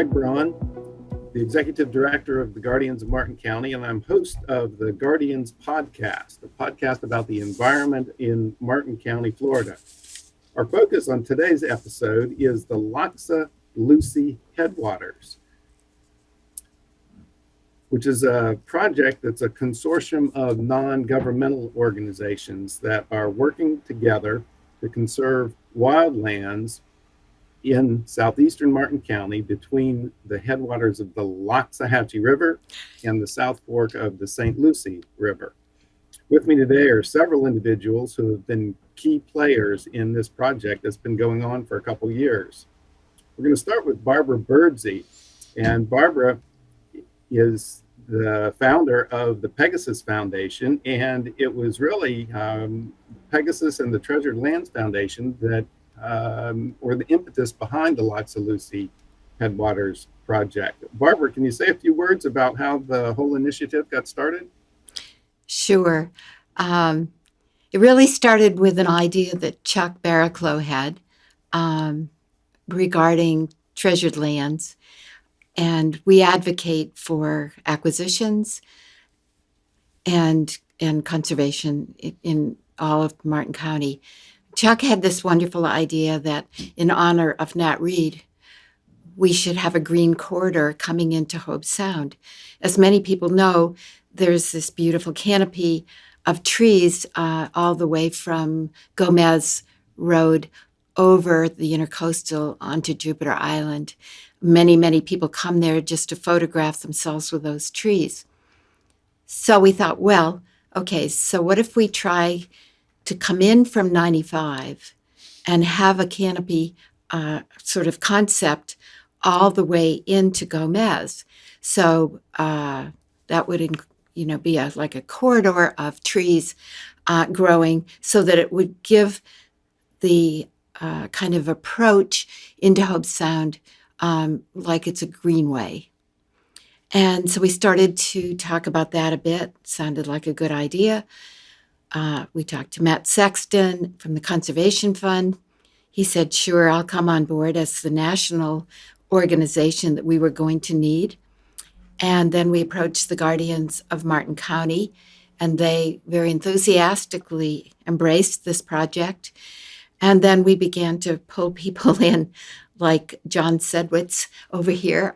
Braun, the Executive Director of the Guardians of Martin County, and I'm host of the Guardians Podcast, a podcast about the environment in Martin County, Florida. Our focus on today's episode is the Loxa-Lucie Headwaters, which is a project that's a consortium of non-governmental organizations that are working together to conserve wildlands in southeastern Martin County between the headwaters of the Loxahatchee River and the South Fork of the St. Lucie River. With me today are several individuals who have been key players in this project that's been going on for a couple years. We're going to start with Barbara Birdsey, and Barbara is the founder of the Pegasus Foundation, and it was really Pegasus and the Treasured Lands Foundation that were the impetus behind the Loxa-Lucie Headwaters project. Barbara, can you say a few words about how the whole initiative got started? Sure. It really started with an idea that Chuck Barraclough had regarding treasured lands. And we advocate for acquisitions and conservation in all of Martin County. Chuck had this wonderful idea that in honor of Nat Reed, we should have a green corridor coming into Hobe Sound. As many people know, there's this beautiful canopy of trees all the way from Gomez Road over the intercoastal onto Jupiter Island. Many people come there just to photograph themselves with those trees. So we thought, well, okay, so what if we try to come in from 95 and have a canopy sort of concept all the way into Gomez? So that would be like a corridor of trees growing so that it would give the kind of approach into Hobe Sound like it's a greenway. And so we started to talk about that a bit. Sounded like a good idea. We talked to Matt Sexton from the Conservation Fund. He said, sure, I'll come on board as the national organization that we were going to need. And then we approached the Guardians of Martin County, and they very enthusiastically embraced this project. And then we began to pull people in, like John Sedwitz over here,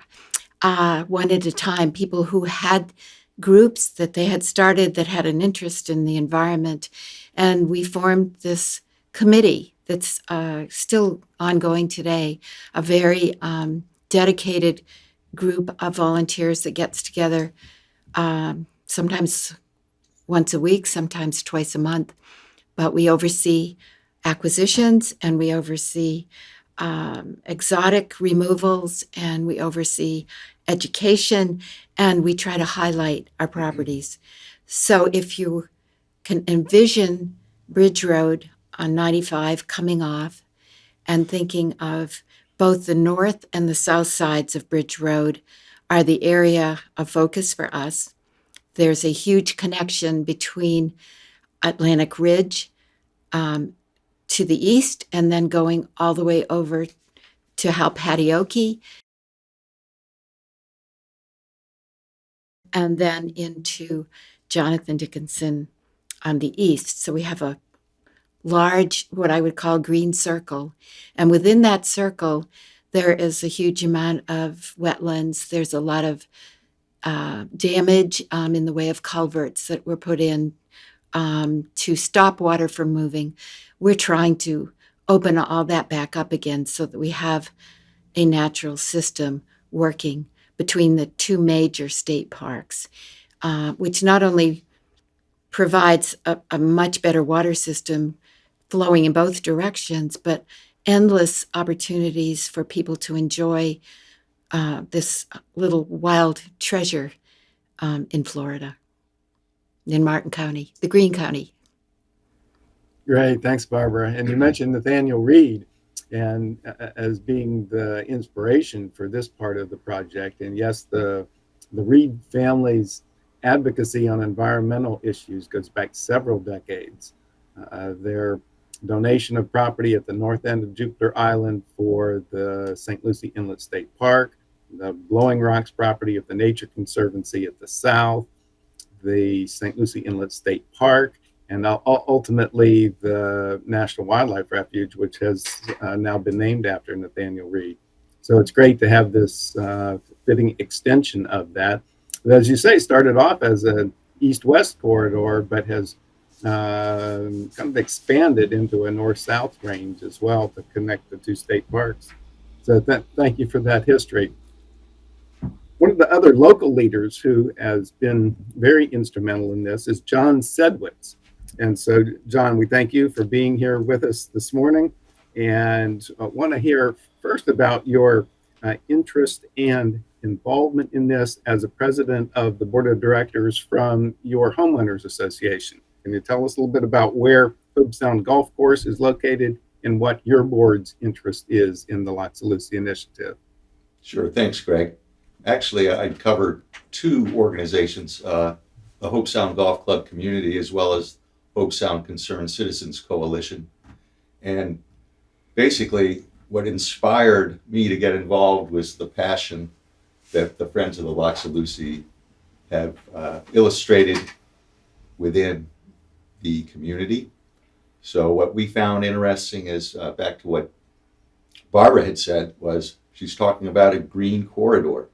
one at a time, people who had groups that they had started that had an interest in the environment. And we formed this committee that's still ongoing today, a very dedicated group of volunteers that gets together sometimes once a week, sometimes twice a month. But we oversee acquisitions, and we oversee exotic removals, and we oversee education, and we try to highlight our properties. So if you can envision Bridge Road on 95 coming off and thinking of both the north and the south sides of Bridge Road are the area of focus for us. There's a huge connection between Atlantic Ridge to the east, and then going all the way over to Halpatioke, and then into Jonathan Dickinson on the east. So we have a large, what I would call green circle. And within that circle, there is a huge amount of wetlands. There's a lot of damage in the way of culverts that were put in to stop water from moving. We're trying to open all that back up again so that we have a natural system working between the two major state parks, which not only provides a much better water system flowing in both directions, but endless opportunities for people to enjoy this little wild treasure in Florida, in Martin County, the Green County. Great, thanks, Barbara. And you mentioned Nathaniel Reed and as being the inspiration for this part of the project. And yes, the Reed family's advocacy on environmental issues goes back several decades. Their donation of property at the north end of Jupiter Island for the St. Lucie Inlet State Park, the Blowing Rocks property of the Nature Conservancy at the south, the St. Lucie Inlet State Park, and ultimately the National Wildlife Refuge, which has now been named after Nathaniel Reed. So it's great to have this fitting extension of that. But as you say, started off as an east-west corridor, but has kind of expanded into a north-south range as well to connect the two state parks. So thank you for that history. One of the other local leaders who has been very instrumental in this is John Sedwitz. And so, John, we thank you for being here with us this morning, and want to hear first about your interest and involvement in this as a president of the board of directors from your Homeowners Association. Can you tell us a little bit about where Hobe Sound Golf Course is located and what your board's interest is in the Loxa-Lucie initiative? Sure, thanks, Greg. Actually, I cover two organizations, the Hobe Sound Golf Club community as well as Hobe Sound Concerned Citizens Coalition. And basically, what inspired me to get involved was the passion that the Friends of the Loxa-Lucie have illustrated within the community. So what we found interesting is, back to what Barbara had said, was she's talking about a green corridor.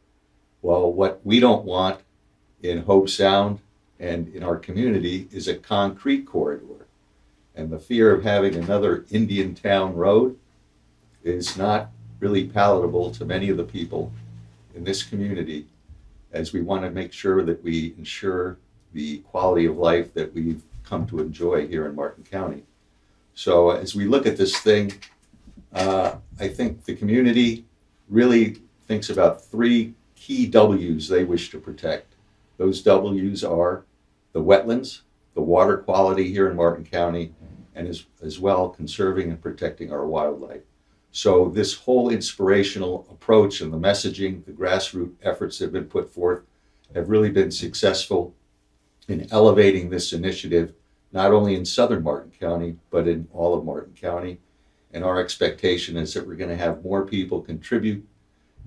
Well, what we don't want in Hobe Sound and in our community is a concrete corridor. And the fear of having another Indian Town road is not really palatable to many of the people in this community, as we want to make sure that we ensure the quality of life that we've come to enjoy here in Martin County. So as we look at this thing, I think the community really thinks about three key W's they wish to protect. Those W's are the wetlands, the water quality here in Martin County, and as well conserving and protecting our wildlife. So this whole inspirational approach and the messaging, the grassroots efforts that have been put forth have really been successful in elevating this initiative, not only in southern Martin County, but in all of Martin County. And our expectation is that we're going to have more people contribute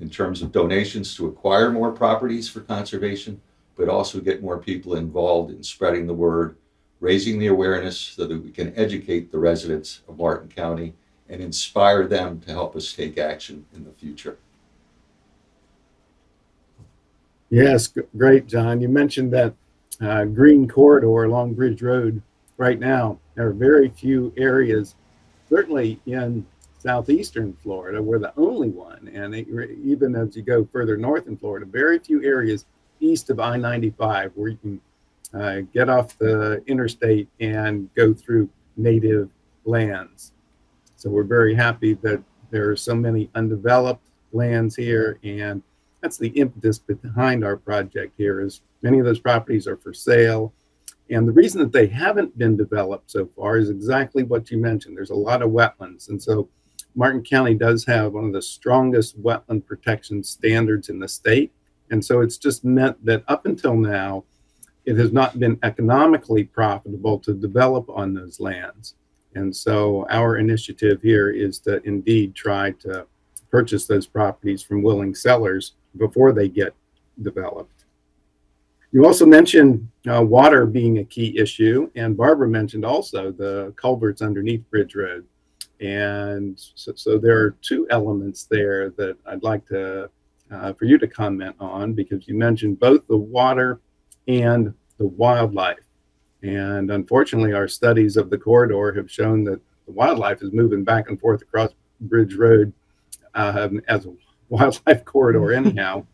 in terms of donations to acquire more properties for conservation, but also get more people involved in spreading the word, raising the awareness so that we can educate the residents of Martin County and inspire them to help us take action in the future. Yes, great, John. You mentioned that green corridor along Bridge Road. Right now, there are very few areas, certainly in southeastern Florida, we're the only one. And even as you go further north in Florida, very few areas east of I-95 where you can get off the interstate and go through native lands. So we're very happy that there are so many undeveloped lands here, and that's the impetus behind our project here. Is many of those properties are for sale, and the reason that they haven't been developed so far is exactly what you mentioned. There's a lot of wetlands, and so Martin County does have one of the strongest wetland protection standards in the state, and so it's just meant that up until now, it has not been economically profitable to develop on those lands. And so our initiative here is to indeed try to purchase those properties from willing sellers before they get developed. You also mentioned water being a key issue, and Barbara mentioned also the culverts underneath Bridge Road. And so there are two elements there that I'd like to for you to comment on, because you mentioned both the water and the wildlife. And unfortunately, our studies of the corridor have shown that the wildlife is moving back and forth across Bridge Road as a wildlife corridor anyhow.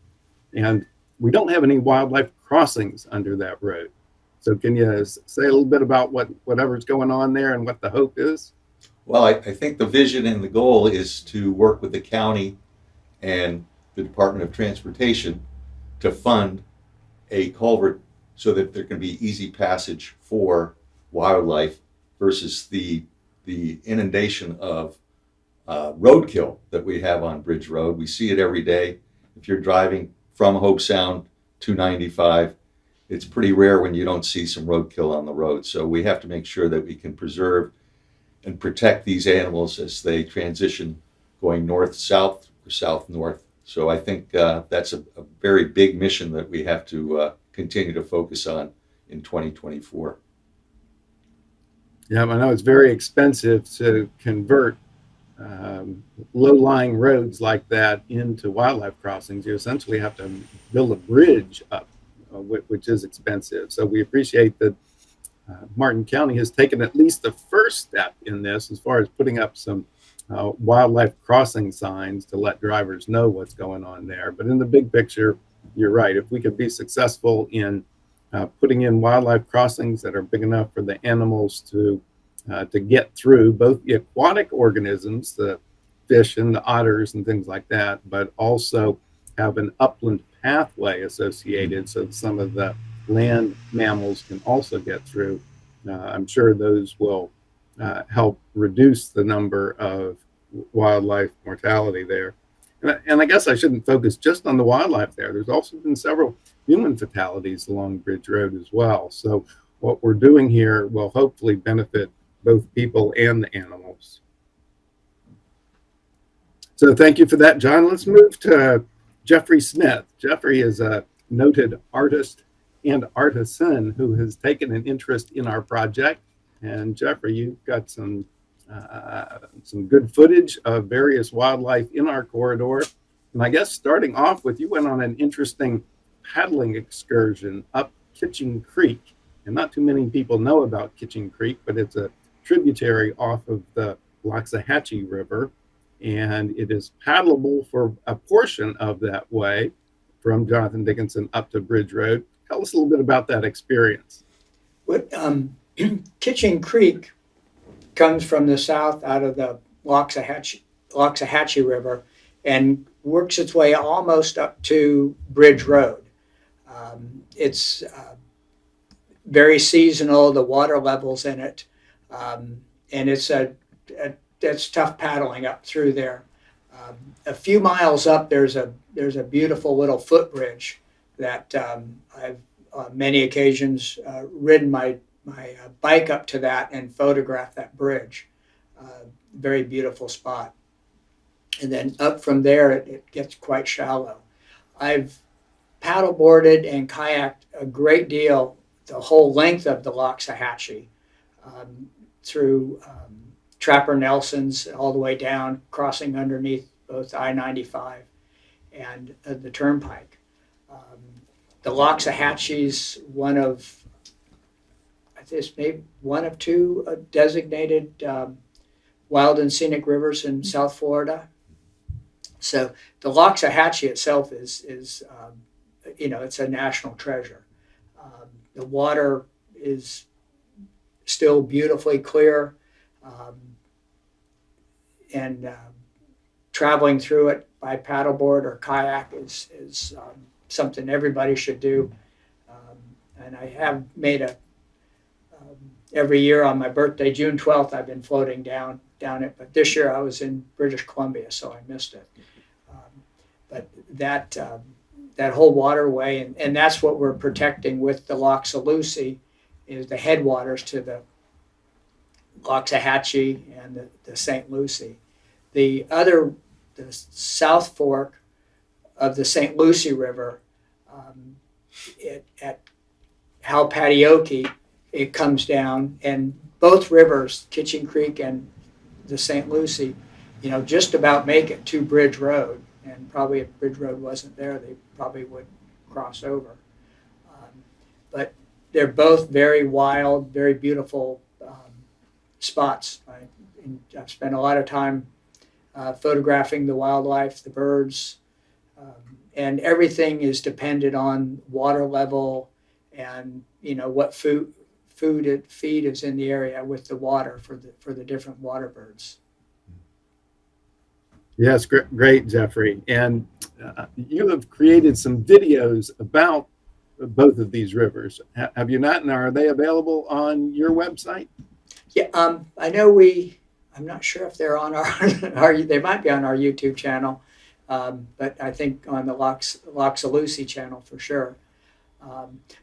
And we don't have any wildlife crossings under that road. So can you say a little bit about whatever's going on there and what the hope is? Well, I think the vision and the goal is to work with the county and the Department of Transportation to fund a culvert so that there can be easy passage for wildlife versus the inundation of roadkill that we have on Bridge Road. We see it every day. If you're driving from Hobe Sound to 95, it's pretty rare when you don't see some roadkill on the road. So we have to make sure that we can preserve and protect these animals as they transition going north-south or south-north So I think that's a very big mission that we have to continue to focus on in 2024. Yeah, I know it's very expensive to convert low-lying roads like that into wildlife crossings. You essentially have to build a bridge up, which is expensive. So we appreciate that Martin County has taken at least the first step in this as far as putting up some wildlife crossing signs to let drivers know what's going on there. But in the big picture, you're right. If we could be successful in putting in wildlife crossings that are big enough for the animals to get through, both the aquatic organisms, the fish and the otters and things like that, but also have an upland pathway associated so that some of the land mammals can also get through. I'm sure those will help reduce the number of wildlife mortality there. And I guess I shouldn't focus just on the wildlife there. There's also been several human fatalities along Bridge Road as well. So what we're doing here will hopefully benefit both people and the animals. So thank you for that, John. Let's move to Jeffrey Smith. Jeffrey is a noted artist and artisan who has taken an interest in our project. And Jeffrey, you've got some good footage of various wildlife in our corridor. And I guess starting off with, you went on an interesting paddling excursion up Kitchen Creek. And not too many people know about Kitchen Creek, but it's a tributary off of the Loxahatchee River. And it is paddleable for a portion of that way from Jonathan Dickinson up to Bridge Road. Tell us a little bit about that experience. Kitchen Creek comes from the south out of the Loxahatchee River and works its way almost up to Bridge Road. It's very seasonal, the water levels in it, and it's tough paddling up through there. A few miles up, there's a beautiful little footbridge that I've on many occasions ridden my bike up to that and photographed that bridge. Very beautiful spot. And then up from there, it gets quite shallow. I've paddleboarded and kayaked a great deal the whole length of the Loxahatchee through Trapper Nelson's all the way down, crossing underneath both I-95 and the Turnpike. The Loxahatchee's one of two designated wild and scenic rivers in South Florida. So the Loxahatchee itself is it's a national treasure. The water is still beautifully clear, and traveling through it by paddleboard or kayak is something everybody should do. And I have made every year on my birthday, June 12th, I've been floating down it. But this year I was in British Columbia, so I missed it. But that whole waterway, and that's what we're protecting with the Loxa-Lucie, is the headwaters to the Loxahatchee and the St. Lucie. The South Fork of the St. Lucie River, at Halpatioke, it comes down, and both rivers, Kitchen Creek and the St. Lucie, just about make it to Bridge Road. And probably if Bridge Road wasn't there, they probably would cross over. But they're both very wild, very beautiful spots. I've spent a lot of time photographing the wildlife, the birds, and everything is dependent on water level and what feed is in the area with the water for the different water birds. Yes, great, Jeffrey. And you have created some videos about both of these rivers. Have you not? And are they available on your website? Yeah, I know I'm not sure if they're on they might be on our YouTube channel, but I think on the Loxa-Lucie channel for sure.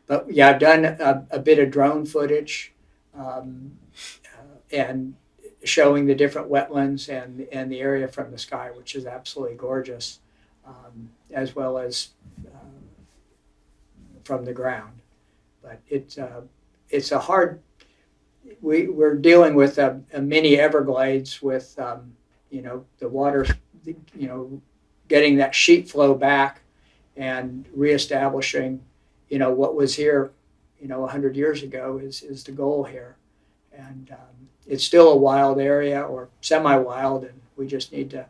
But yeah, I've done a bit of drone footage and showing the different wetlands and the area from the sky, which is absolutely gorgeous. as well as from the ground. But it's a hard. We're dealing with a mini Everglades with the water, getting that sheet flow back and reestablishing what was here 100 years ago is the goal here. And it's still a wild area or semi-wild, and we just need to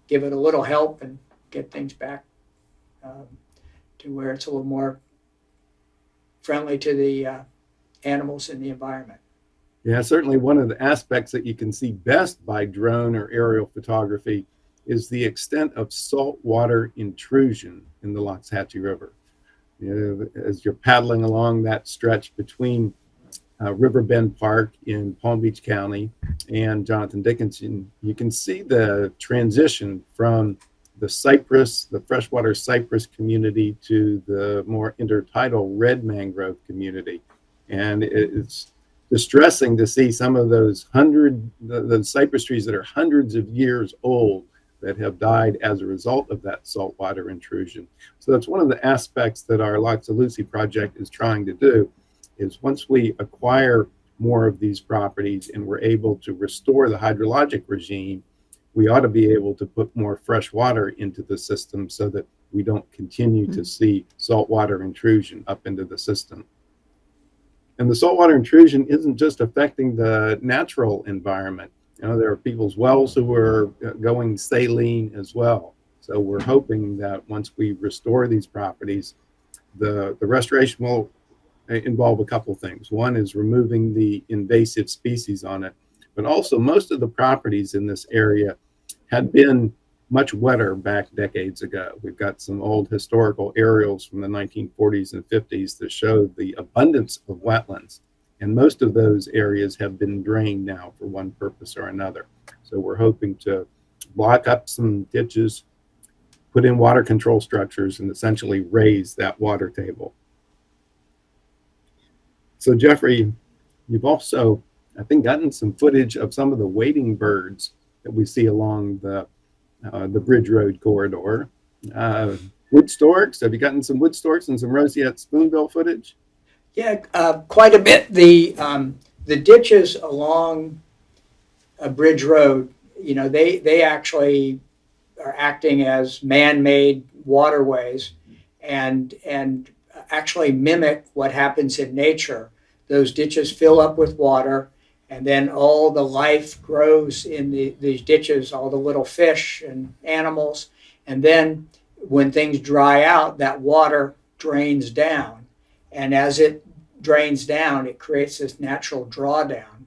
give it a little help and get things back to where it's a little more friendly to the animals and the environment. Yeah, certainly one of the aspects that you can see best by drone or aerial photography is the extent of saltwater intrusion in the Loxahatchee River. As you're paddling along that stretch between Riverbend Park in Palm Beach County and Jonathan Dickinson, you can see the transition from the freshwater cypress community to the more intertidal red mangrove community. And it's distressing to see some of those the cypress trees that are hundreds of years old that have died as a result of that saltwater intrusion. So that's one of the aspects that our Loxa-Lucie project is trying to do, is once we acquire more of these properties and we're able to restore the hydrologic regime, we ought to be able to put more fresh water into the system so that we don't continue to see saltwater intrusion up into the system. And the saltwater intrusion isn't just affecting the natural environment. There are people's wells who are going saline as well. So we're hoping that once we restore these properties, the restoration will involve a couple things. One is removing the invasive species on it, but also most of the properties in this area had been much wetter back decades ago. We've got some old historical aerials from the 1940s and 50s that show the abundance of wetlands. And most of those areas have been drained now for one purpose or another. So we're hoping to block up some ditches, put in water control structures, and essentially raise that water table. So Jeffrey, you've also, I think, gotten some footage of some of the wading birds that we see along the Bridge Road corridor. Wood storks, have you gotten some wood storks and some roseate spoonbill footage? Yeah, quite a bit. The ditches along a Bridge Road, they actually are acting as man-made waterways and actually mimic what happens in nature. Those ditches fill up with water, and then all the life grows in these ditches, all the little fish and animals. And then when things dry out, that water drains down. And as it drains down, it creates this natural drawdown.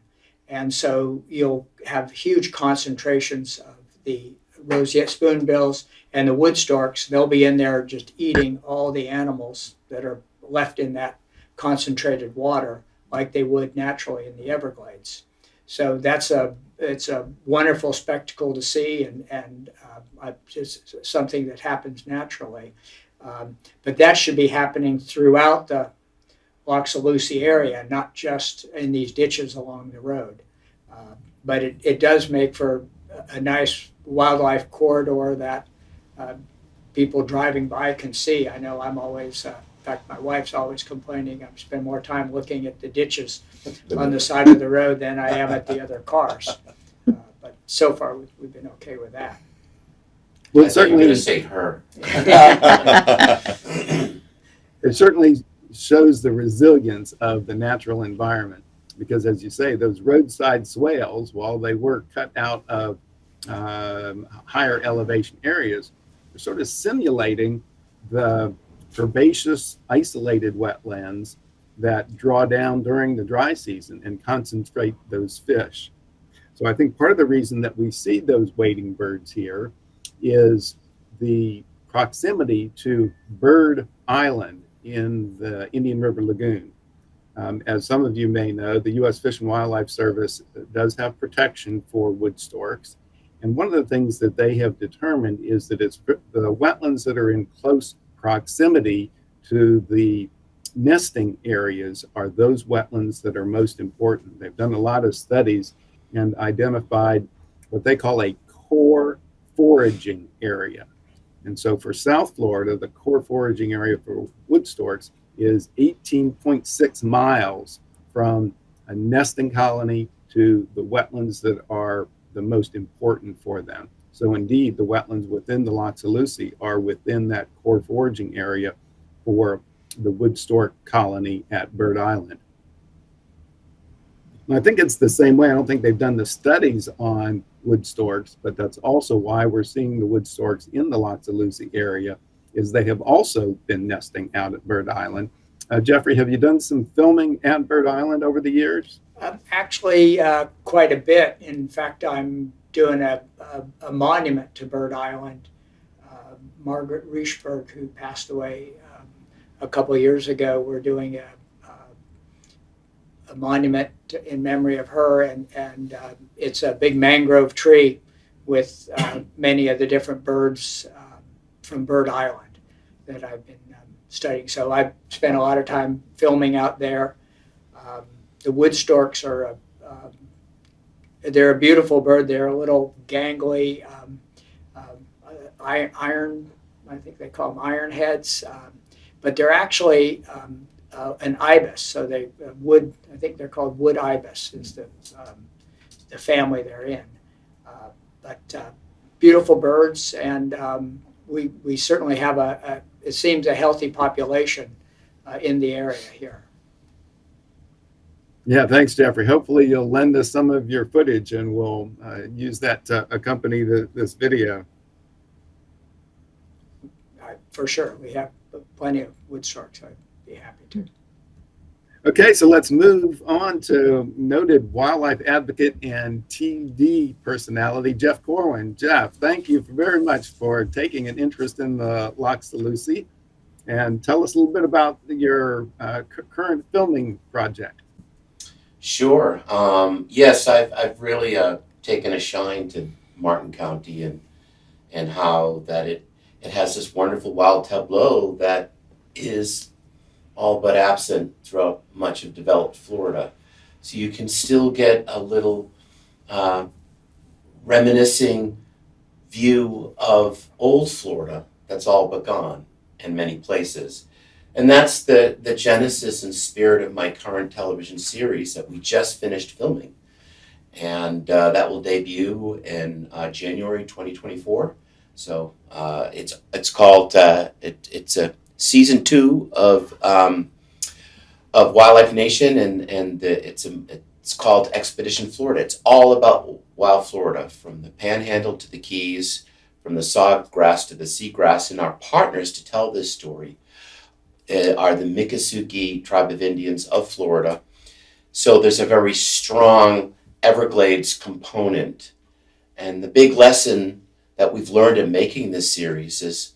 And so you'll have huge concentrations of the roseate spoonbills and the wood storks. They'll be in there just eating all the animals that are left in that concentrated water, like they would naturally in the Everglades. So it's a wonderful spectacle to see, and just something that happens naturally. But that should be happening throughout the Loxa-Lucie area, not just in these ditches along the road. But it does make for a nice wildlife corridor that people driving by can see. I know I'm always, in fact, my wife's always complaining I spend more time looking at the ditches on the side of the road than I am at the other cars. But so far, we've been okay with that. Well, certainly, to say her. It certainly shows the resilience of the natural environment, because as you say, those roadside swales, while they were cut out of higher elevation areas, are sort of simulating the herbaceous isolated wetlands that draw down during the dry season and concentrate those fish. So I think part of the reason that we see those wading birds here is the proximity to Bird Island in the Indian River Lagoon. As some of you may know, the U.S. Fish and Wildlife Service does have protection for wood storks. And one of the things that they have determined is that it's the wetlands that are in close proximity to the nesting areas are those wetlands that are most important. They've done a lot of studies and identified what they call a core foraging area. And so for South Florida, the core foraging area for wood storks is 18.6 miles from a nesting colony to the wetlands that are the most important for them. So indeed, the wetlands within the Loxa-Lucie are within that core foraging area for the wood stork colony at Bird Island. And I think it's the same way. I don't think they've done the studies on wood storks, but that's also why we're seeing the wood storks in the Loxa-Lucie area, is they have also been nesting out at Bird Island. Jeffrey, have you done some filming at Bird Island over the years? Actually, quite a bit. In fact, I'm doing a monument to Bird Island. Margaret Riechberg, who passed away a couple of years ago, we're doing a monument in memory of her, and it's a big mangrove tree with many of the different birds from Bird Island that I've been studying. So I've spent a lot of time filming out there. The wood storks are they're a beautiful bird. They're a little gangly, iron, I think they call them iron heads, but they're actually an ibis. So they I think they're called wood ibis is the family they're in. But beautiful birds, and we certainly have it seems a healthy population in the area here. Yeah, thanks, Jeffrey. Hopefully you'll lend us some of your footage and we'll use that to accompany this video. For sure. We have plenty of wood storks. I'd be happy to. Okay, so let's move on to noted wildlife advocate and TV personality, Jeff Corwin. Jeff, thank you very much for taking an interest in the Loxa-Lucie, and tell us a little bit about your current filming project. Sure. Yes, I've really taken a shine to Martin County and how that it has this wonderful wild tableau that is all but absent throughout much of developed Florida. So you can still get a little reminiscing view of old Florida that's all but gone in many places. And that's the genesis and spirit of my current television series that we just finished filming. And that will debut in January 2024. So it's called, it's a season 2 of Wildlife Nation, and it's called Expedition Florida. It's all about wild Florida, from the Panhandle to the Keys, from the sawgrass to the seagrass. And our partners to tell this story are the Miccosukee tribe of Indians of Florida. So there's a very strong Everglades component. And the big lesson that we've learned in making this series is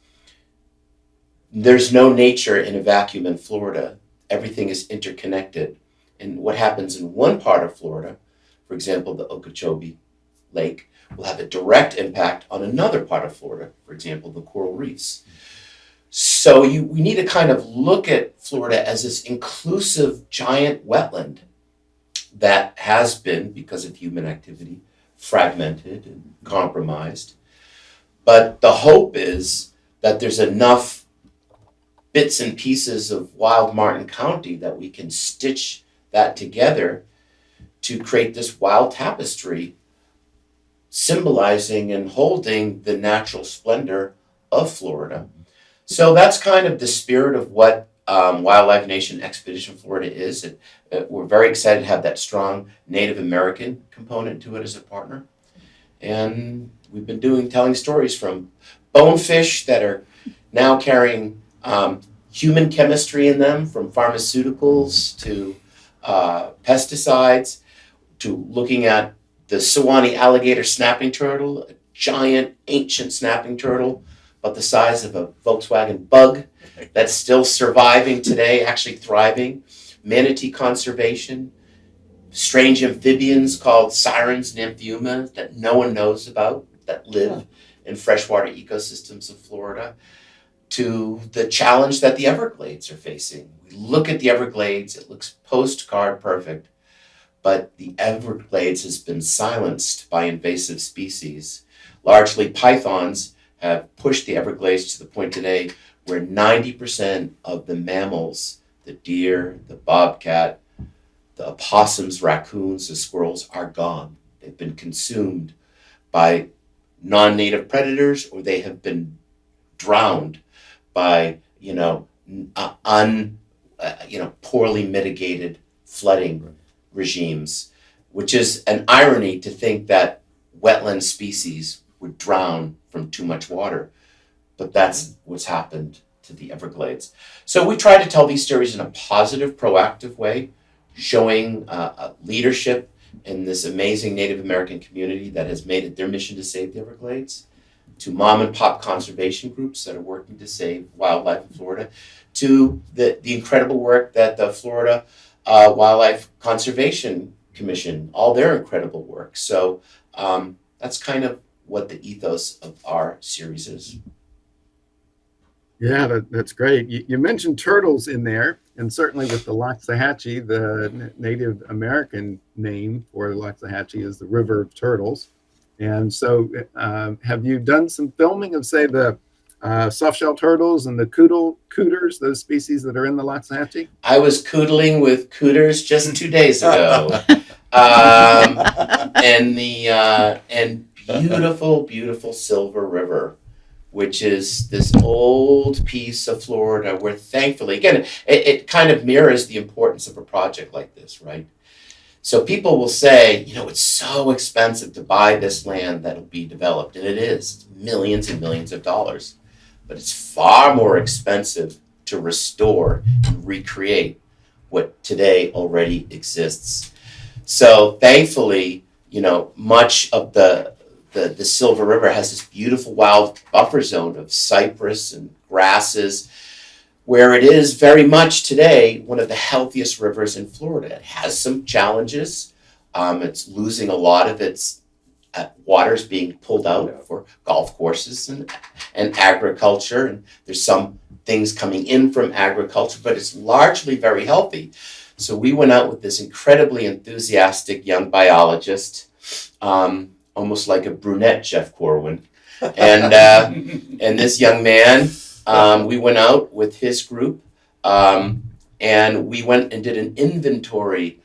there's no nature in a vacuum in Florida. Everything is interconnected. And what happens in one part of Florida, for example, the Okeechobee Lake, will have a direct impact on another part of Florida, for example, the coral reefs. So we need to kind of look at Florida as this inclusive giant wetland that has been, because of human activity, fragmented and compromised. But the hope is that there's enough bits and pieces of wild Martin County that we can stitch that together to create this wild tapestry symbolizing and holding the natural splendor of Florida. So that's kind of the spirit of what Wildlife Nation Expedition Florida is. We're very excited to have that strong Native American component to it as a partner. And we've been telling stories from bonefish that are now carrying human chemistry in them, from pharmaceuticals to pesticides, to looking at the Sewanee alligator snapping turtle, a giant ancient snapping turtle, about the size of a Volkswagen Bug, that's still surviving today, actually thriving. Manatee conservation, strange amphibians called sirens and amphiuma that no one knows about, that live in freshwater ecosystems of Florida, to the challenge that the Everglades are facing. We look at the Everglades, it looks postcard perfect, but the Everglades has been silenced by invasive species. Largely pythons have pushed the Everglades to the point today where 90% of the mammals, the deer, the bobcat, the opossums, raccoons, the squirrels, are gone. They've been consumed by non-native predators, or they have been drowned by, poorly mitigated flooding regimes, which is an irony to think that wetland species would drown from too much water. But that's what's happened to the Everglades. So we try to tell these stories in a positive, proactive way, showing leadership in this amazing Native American community that has made it their mission to save the Everglades, to mom and pop conservation groups that are working to save wildlife in Florida, to the incredible work that the Florida Wildlife Conservation Commission, all their incredible work. So that's kind of what the ethos of our series is. Yeah, that's great. You mentioned turtles in there, and certainly with the Loxahatchee, the Native American name for Loxahatchee is the River of Turtles. And so have you done some filming of, say, the soft-shell turtles and the cooters, those species that are in the Loxahatchee? I was cootling with cooters just 2 days ago. And beautiful, beautiful Silver River, which is this old piece of Florida where thankfully, again, it kind of mirrors the importance of a project like this, right? So people will say, it's so expensive to buy this land that'll be developed, and it is. It's millions and millions of dollars. But it's far more expensive to restore and recreate what today already exists. So thankfully, much of the Silver River has this beautiful wild buffer zone of cypress and grasses, where it is very much today one of the healthiest rivers in Florida. It has some challenges. It's losing a lot of its waters being pulled out for golf courses and agriculture. And there's some things coming in from agriculture, but it's largely very healthy. So we went out with this incredibly enthusiastic young biologist, almost like a brunette Jeff Corwin. And this young man, we went out with his group, and we went and did an inventory.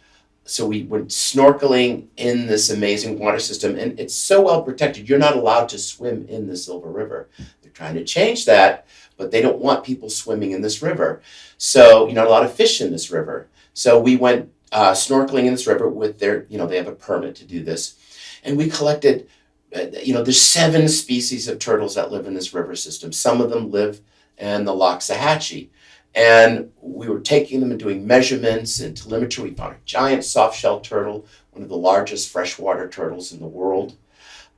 So we went snorkeling in this amazing water system, and it's so well protected. You're not allowed to swim in the Silver River. They're trying to change that, but they don't want people swimming in this river. So you're not allowed to fish in this river. So we went snorkeling in this river with their, they have a permit to do this. And we collected, there's 7 species of turtles that live in this river system. Some of them live in the Loxahatchee. And we were taking them and doing measurements and telemetry. We found a giant soft-shell turtle, one of the largest freshwater turtles in the world.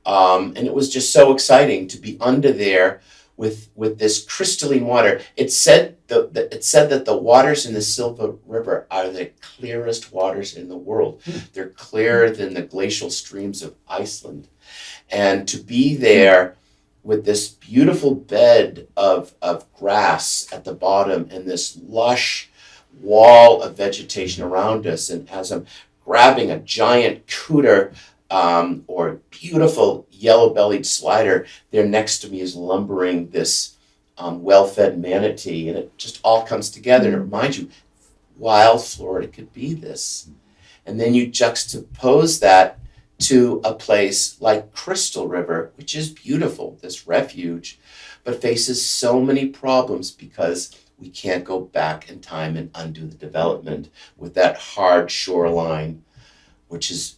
And it was just so exciting to be under there with this crystalline water. It said that the waters in the Silver River are the clearest waters in the world. They're clearer than the glacial streams of Iceland. And to be there with this beautiful bed of grass at the bottom and this lush wall of vegetation around us, and as I'm grabbing a giant cooter or beautiful yellow-bellied slider, there next to me is lumbering this well-fed manatee, and it just all comes together. And it reminds you, wild Florida could be this. And then you juxtapose that to a place like Crystal River, which is beautiful, this refuge, but faces so many problems because we can't go back in time and undo the development with that hard shoreline, which is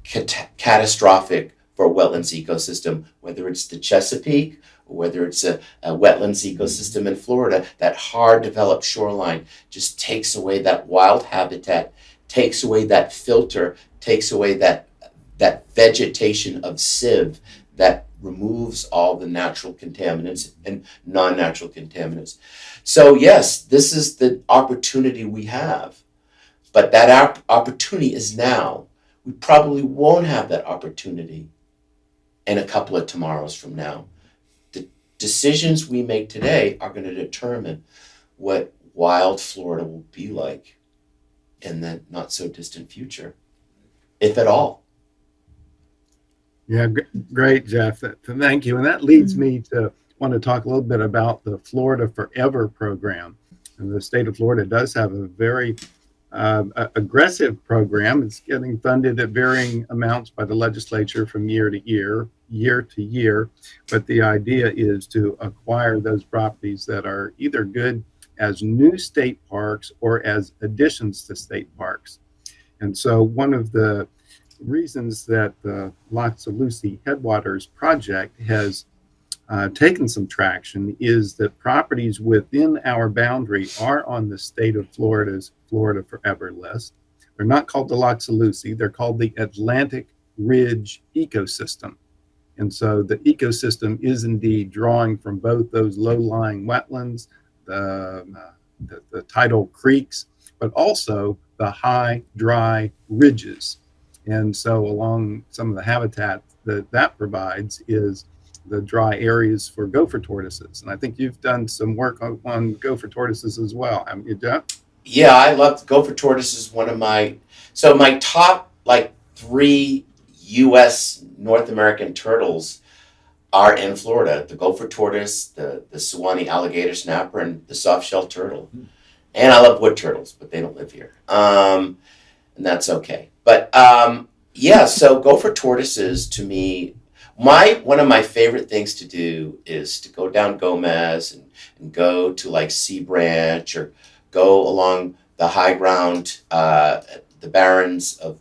catastrophic for a wetlands ecosystem, whether it's the Chesapeake or whether it's a wetlands ecosystem in Florida. That hard developed shoreline just takes away that wild habitat, takes away that filter, takes away that vegetation of sieve that removes all the natural contaminants and non-natural contaminants. So yes, this is the opportunity we have, but that opportunity is now. We probably won't have that opportunity in a couple of tomorrows from now. The decisions we make today are going to determine what wild Florida will be like in the not so distant future, if at all. Yeah, great, Jeff. Thank you. And that leads me to want to talk a little bit about the Florida Forever program. And the state of Florida does have a very aggressive program. It's getting funded at varying amounts by the legislature from year to year. But the idea is to acquire those properties that are either good as new state parks or as additions to state parks. And so one of the reasons that the Loxa-Lucie Headwaters project has taken some traction is that properties within our boundary are on the state of Florida's Florida Forever list. They're not called the Loxa-Lucie, they're called the Atlantic Ridge ecosystem. And so the ecosystem is indeed drawing from both those low-lying wetlands, the tidal creeks, but also the high, dry ridges. And so along some of the habitat that provides is the dry areas for gopher tortoises. And I think you've done some work on gopher tortoises as well, haven't you, Jeff? Yeah, I love gopher tortoises. One of my top like 3 U.S. North American turtles are in Florida: the gopher tortoise, the Suwannee alligator snapper, and the soft-shell turtle. And I love wood turtles, but they don't live here, and that's okay. But yeah, so gopher tortoises to me, one of my favorite things to do is to go down Gomez and go to like Sea Branch or go along the high ground, the barrens of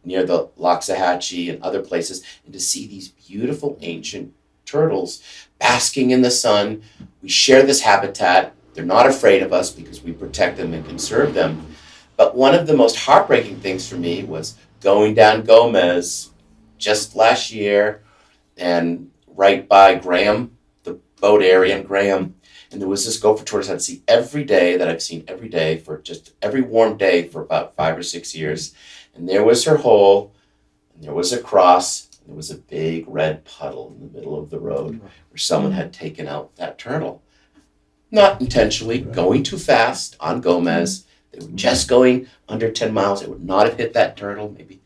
near the Loxahatchee and other places, and to see these beautiful ancient turtles basking in the sun. We share this habitat. They're not afraid of us because we protect them and conserve them. But one of the most heartbreaking things for me was going down Gomez just last year and right by Graham, the boat area in Graham. And there was this gopher tortoise I'd see every day, that I've seen every day for just every warm day for about 5 or 6 years. And there was her hole, and there was a cross, and there was a big red puddle in the middle of the road where someone had taken out that turtle. Not intentionally, going too fast on Gomez. They were just going under 10 miles. They would not have hit that turtle. Maybe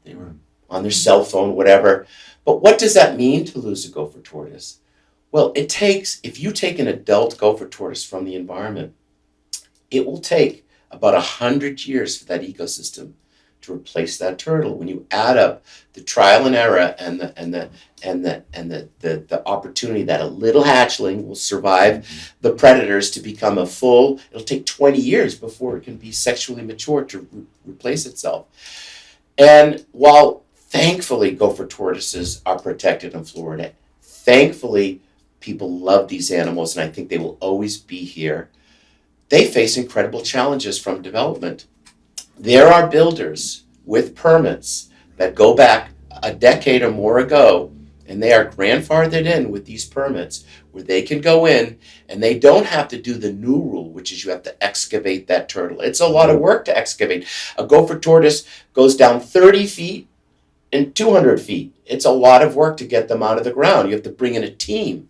they were on their cell phone, whatever. But what does that mean to lose a gopher tortoise? Well, if you take an adult gopher tortoise from the environment, it will take about 100 years for that ecosystem to replace that turtle. When you add up the trial and error and the opportunity that a little hatchling will survive the predators to become it'll take 20 years before it can be sexually mature to replace itself. And while thankfully gopher tortoises are protected in Florida, thankfully people love these animals, and I think they will always be here, they face incredible challenges from development. There are builders with permits that go back a decade or more ago, and they are grandfathered in with these permits where they can go in and they don't have to do the new rule, which is you have to excavate that turtle. It's a lot of work to excavate. A gopher tortoise goes down 30 feet and 200 feet. It's a lot of work to get them out of the ground. You have to bring in a team.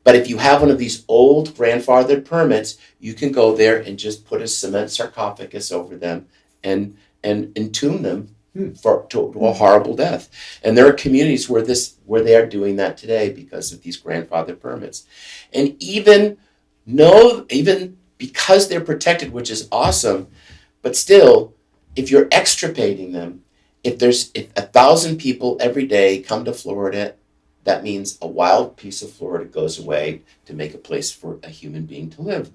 But if you have one of these old grandfathered permits, you can go there and just put a cement sarcophagus over them and entomb them to a horrible death. And there are communities where they are doing that today because of these grandfathered permits. And even because they're protected, which is awesome, but still, if you're extirpating them, if 1,000 people every day come to Florida, that means a wild piece of Florida goes away to make a place for a human being to live.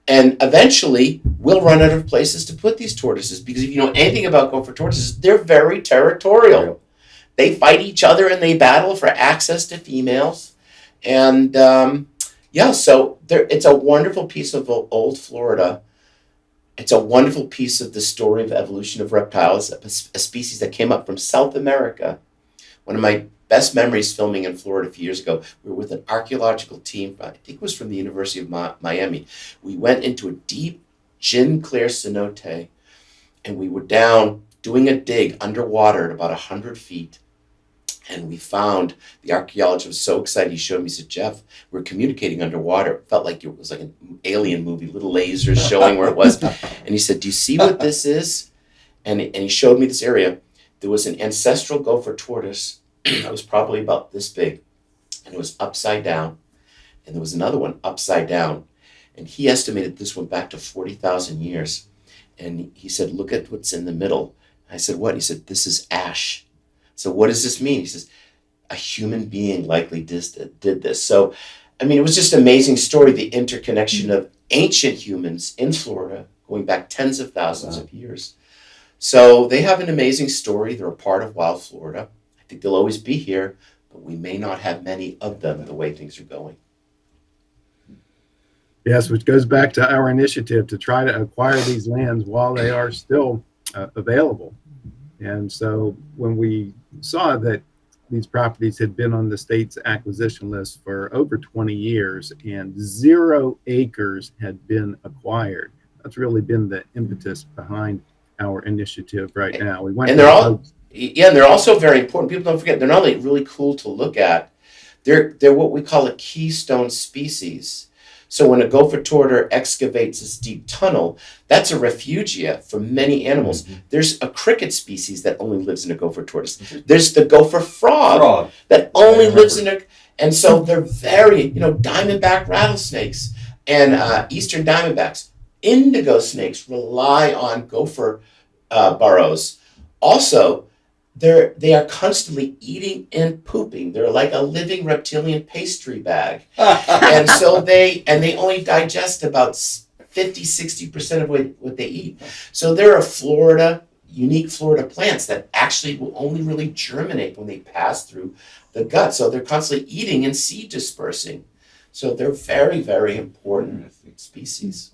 And eventually, we'll run out of places to put these tortoises, because if you know anything about gopher tortoises, they're very territorial. They fight each other and they battle for access to females. And so it's a wonderful piece of old Florida. It's a wonderful piece of the story of evolution of reptiles, a species that came up from South America. One of my best memories filming in Florida a few years ago, we were with an archaeological team, I think it was from the University of Miami. We went into a deep gin clear cenote, and we were down doing a dig underwater at about 100 feet. And we found, the archaeologist was so excited, he showed me, he said, "Jeff, we're communicating underwater." It felt like it was like an alien movie, little lasers showing where it was. And he said, "Do you see what this is?" And he showed me this area. There was an ancestral gopher tortoise that was probably about this big, and it was upside down. and there was another one upside down. And he estimated this one back to 40,000 years. And he said, look at what's in the middle. I said, what? He said, this is ash. So what does this mean? He says, a human being likely did this. So, I mean, it was just an amazing story, the interconnection of ancient humans in Florida going back tens of thousands of years. So they have an amazing story. They're a part of Wild Florida. I think they'll always be here, but we may not have many of them the way things are going. Yes, which goes back to our initiative to try to acquire these lands while they are still available. And so when we saw that these properties had been on the state's acquisition list for over 20 years and 0 acres had been acquired, that's really been the impetus behind our initiative right now. We went and they're also very important. People don't forget, they're not only really cool to look at, they're what we call a keystone species. So when a gopher tortoise excavates this deep tunnel, that's a refugia for many animals. Mm-hmm. There's a cricket species that only lives in a gopher tortoise. There's the gopher frog that only lives in and so they're very, diamondback rattlesnakes and eastern diamondbacks. Indigo snakes rely on gopher burrows. Also, they are constantly eating and pooping. They're like a living reptilian pastry bag. And so they only digest about 50-60% of what they eat. So there are unique Florida plants that actually will only really germinate when they pass through the gut. So they're constantly eating and seed dispersing. So they're very, very important species.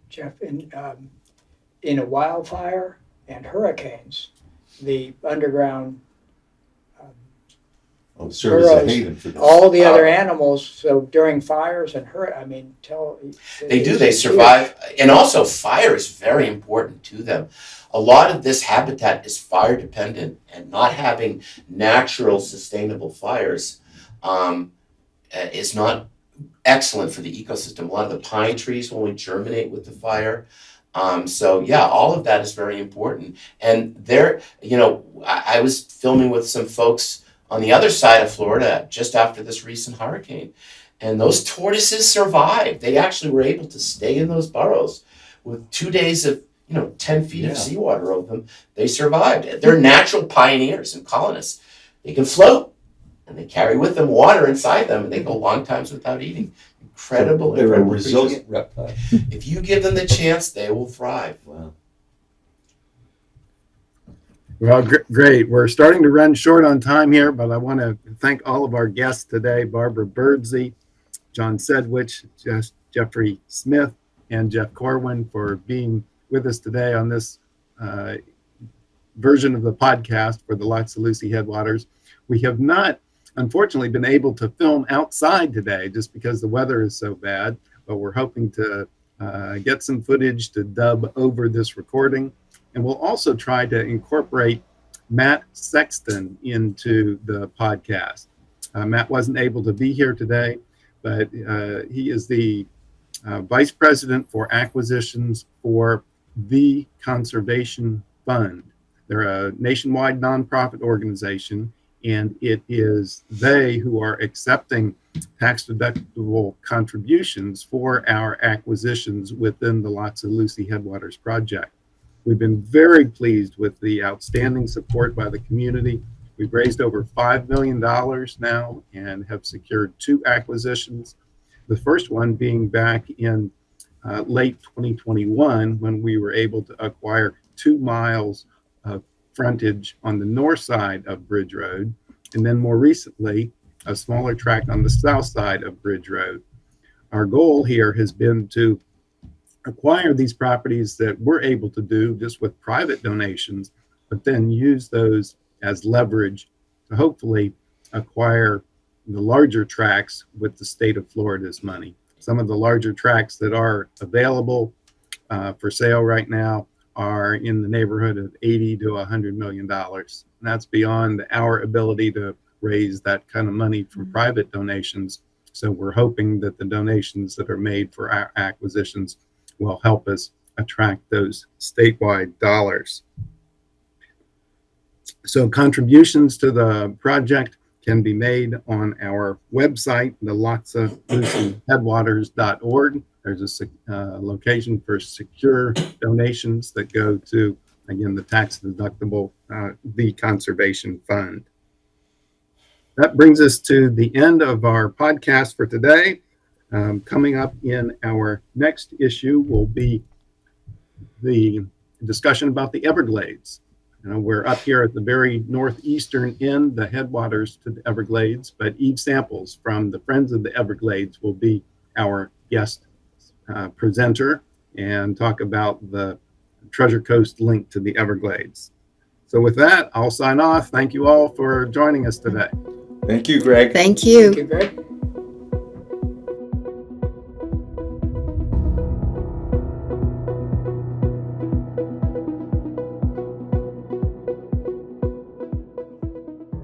Jeff, in a wildfire and hurricanes, the underground serves as a burrows, haven for this. all the other animals. So during fires and they survive. And also fire is very important to them. A lot of this habitat is fire dependent, and not having natural sustainable fires is not excellent for the ecosystem. A lot of the pine trees will only germinate with the fire. All of that is very important. And I was filming with some folks on the other side of Florida just after this recent hurricane. And those tortoises survived. They actually were able to stay in those burrows with 2 days of, 10 feet of seawater over them. They survived. They're natural pioneers and colonists. They can float, and they carry with them water inside them, and they go long times without eating. Incredible. They're a resilient reptile. If you give them the chance, they will thrive. Wow. Well, great. We're starting to run short on time here, but I want to thank all of our guests today, Barbara Birdsey, John Sedwitz, Jeffrey Smith, and Jeff Corwin, for being with us today on this version of the podcast for the Loxa-Lucie Headwaters. We have not, unfortunately, been able to film outside today just because the weather is so bad, but we're hoping to get some footage to dub over this recording. And we'll also try to incorporate Matt Sexton into the podcast. Matt wasn't able to be here today, but he is the Vice President for Acquisitions for the Conservation Fund. They're a nationwide nonprofit organization, and it is they who are accepting tax-deductible contributions for our acquisitions within the Loxa-Lucie Headwaters project. We've been very pleased with the outstanding support by the community. We've raised over $5 million now and have secured 2 acquisitions. The first one being back in late 2021, when we were able to acquire 2 miles of frontage on the north side of Bridge Road, and then more recently, a smaller tract on the south side of Bridge Road. Our goal here has been to acquire these properties that we're able to do just with private donations, but then use those as leverage to hopefully acquire the larger tracts with the state of Florida's money. Some of the larger tracts that are available for sale right now are in the neighborhood of $80 to $100 million. And that's beyond our ability to raise that kind of money from private donations. So we're hoping that the donations that are made for our acquisitions will help us attract those statewide dollars. So contributions to the project can be made on our website, the Loxa-Lucie Headwaters.org. There's a location for secure donations that go to, again, the tax deductible, the conservation fund. That brings us to the end of our podcast for today. Coming up in our next issue will be the discussion about the Everglades. We're up here at the very northeastern end, the headwaters to the Everglades, but Eve Samples from the Friends of the Everglades will be our guest presenter and talk about the Treasure Coast link to the Everglades. So with that, I'll sign off. Thank you all for joining us today. Thank you, Greg. Thank you. Thank you, Greg.